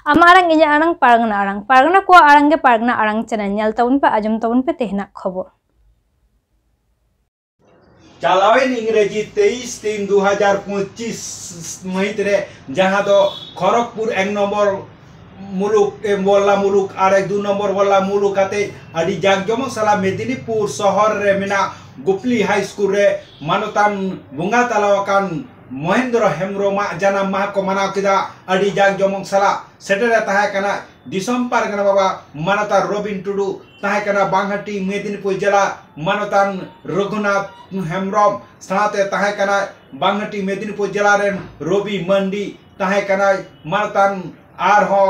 आमारंग इजा आरंग पारगना को आरंगे पारगना Arang channel nail ताबुन पे आजम ताबुन पे तेहना खबर चालावेन इंग्रेजी 23/3/2025 महित रे जहां दो खड़गपुर 1 नंबर मुलुक बोला मुलुक और 2 नंबर बोला मुलुक आते अड़ी जागजमक साला मेदिनीपुर शहर रे मेना गुपली हाई स्कूल रे मानतान बुंगा तलावाकान महेंद्र हेम्ब्रम जन्म माह को मनाव किदा अड़ी जागजमक साला सेटेरे तहाय कना दिसम पारगना बाबा मानता रबिन टुडू तहाय कना बांगहाटी मेदिनीपुर जिला मानतान रघुनाथ हेम्ब्रम साथे तहाय कना बांगहाटी मेदिनीपुर जिला रेन रवि मंडी तहाय कना मानतान आरहो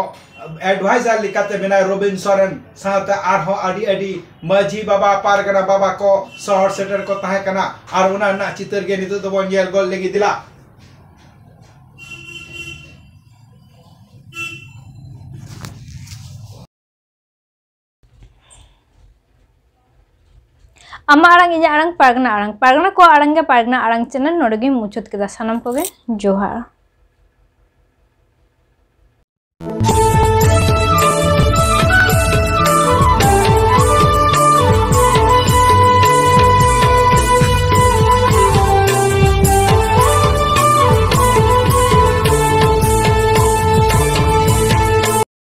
एडवाइजर लिखाते बिना रोबिन सोरेन साथे आरहो अडी अडी माझी बाबा पारगना बाबा को शहर सेटर को तहाय कना आर उना ना चितर गे नितो तो बन येल गोल लेगी दिला आमा आरंग इजा आरंग पारगना को आरंगे पारगना आरंग चैनल नोडगे मुचुत केदा सानाम कोगे जोहार।